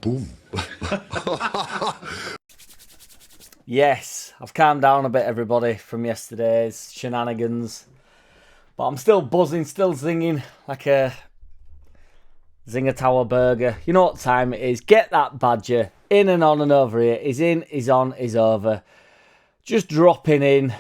Boom. Yes, I've calmed down a bit, everybody, from yesterday's shenanigans. But I'm still buzzing, still zinging like a Zinger Tower burger. You know what time it is. Get that badger in and on and over here. He's in, he's on, he's over. Just dropping in.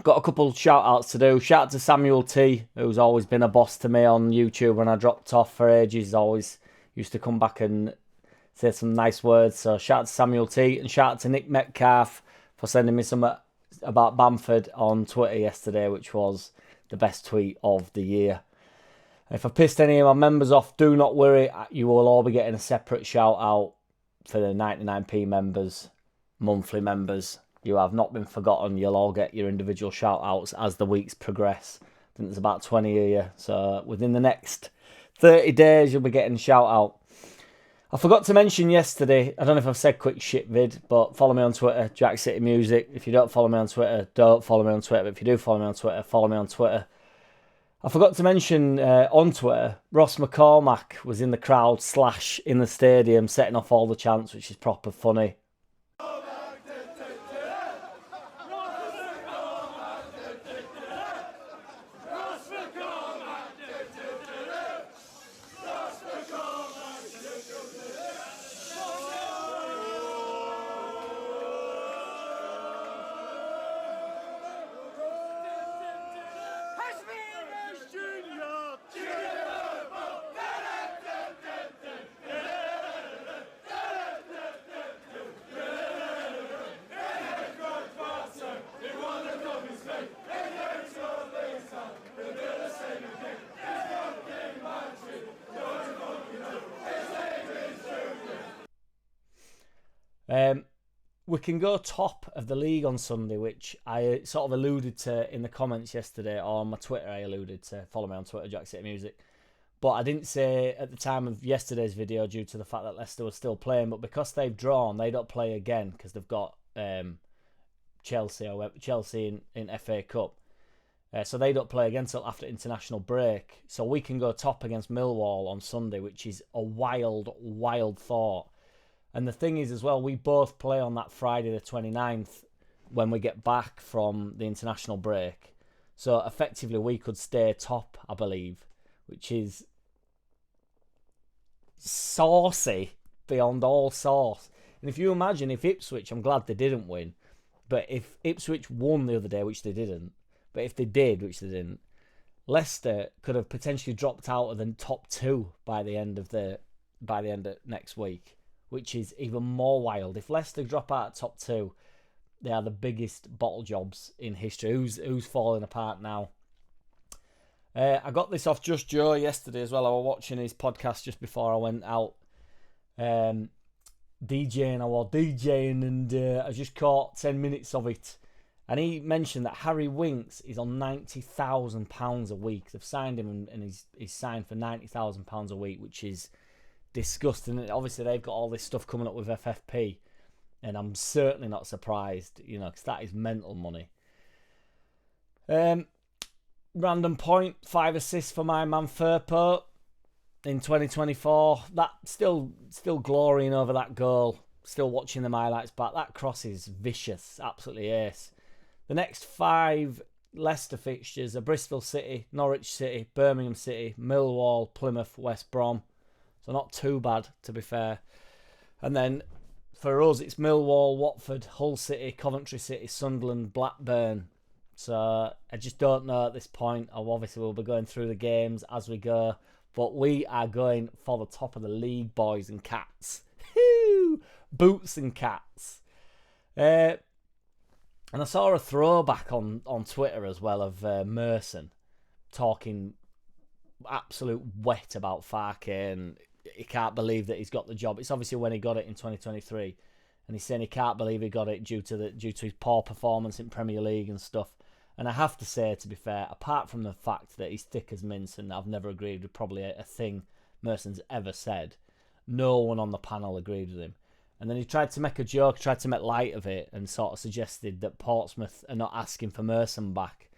Got a couple shout outs to do. Shout out to Samuel T, who's always been a boss to me on YouTube when I dropped off for ages. He's always used to come back and say some nice words. So shout out to Samuel T and shout out to Nick Metcalf for sending me some about Bamford on Twitter yesterday, which was the best tweet of the year. If I pissed any of my members off, do not worry. You will all be getting a separate shout out for the 99p members, monthly members. You have not been forgotten. You'll all get your individual shout outs as the weeks progress. I think there's about 20 of you. So within the next 30 days, you'll be getting a shout out. I forgot to mention yesterday, I don't know if I've said quick shit vid, but follow me on Twitter, JackCity Music. If you don't follow me on Twitter, don't follow me on Twitter. But if you do follow me on Twitter, follow me on Twitter. I forgot to mention on Twitter, Ross McCormack was in the crowd / in the stadium setting off all the chants, which is proper funny. We can go top of the league on Sunday, which I sort of alluded to in the comments yesterday, or on my Twitter I alluded to. Follow me on Twitter, JackCity Music. But I didn't say at the time of yesterday's video due to the fact that Leicester was still playing. But because they've drawn, they don't play again because they've got Chelsea in FA Cup. So they don't play again until after international break. So we can go top against Millwall on Sunday, which is a wild, wild thought. And the thing is as well, we both play on that Friday the 29th when we get back from the international break. So effectively we could stay top, I believe, which is saucy beyond all sauce. And if you imagine if Ipswich, I'm glad they didn't win, but if Ipswich won the other day, which they didn't, but if they did, which they didn't, Leicester could have potentially dropped out of the top two by the end of next week, which is even more wild. If Leicester drop out of top two, they are the biggest bottle jobs in history. Who's falling apart now? I got this off Just Joe yesterday as well. I was watching his podcast just before I went out. DJing, and I just caught 10 minutes of it. And he mentioned that Harry Winks is on £90,000 a week. They've signed him, and he's signed for £90,000 a week, which is disgusting. Obviously, they've got all this stuff coming up with FFP, and I'm certainly not surprised, because that is mental money. Random point, 5 assists for my man Firpo in 2024. That still glorying over that goal. Still watching the highlights back. That cross is vicious, absolutely ace. The next 5 Leicester fixtures are Bristol City, Norwich City, Birmingham City, Millwall, Plymouth, West Brom. So not too bad, to be fair. And then for us, it's Millwall, Watford, Hull City, Coventry City, Sunderland, Blackburn. So I just don't know at this point. Obviously, we'll be going through the games as we go. But we are going for the top of the league, boys and cats. Boots and cats. And I saw a throwback on Twitter as well of Merson talking absolute wet about Farke, and he can't believe that he's got the job. It's obviously when he got it in 2023, and he's saying he can't believe he got it due to his poor performance in Premier League and stuff. And I have to say, to be fair, apart from the fact that he's thick as mince, and I've never agreed with probably a thing Merson's ever said, no one on the panel agreed with him. And then he tried to make a joke, tried to make light of it, and sort of suggested that Portsmouth are not asking for Merson back.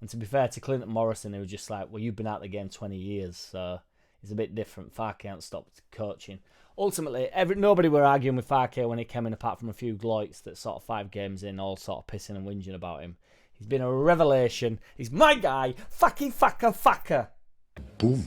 And to be fair to Clinton Morrison, he was just like, well, you've been out of the game 20 years, so is a bit different. Farke hasn't stopped coaching. Ultimately, nobody were arguing with Farke when he came in, apart from a few gloits that sort of 5 games in, all sort of pissing and whinging about him. He's been a revelation. He's my guy. Fucker. Boom.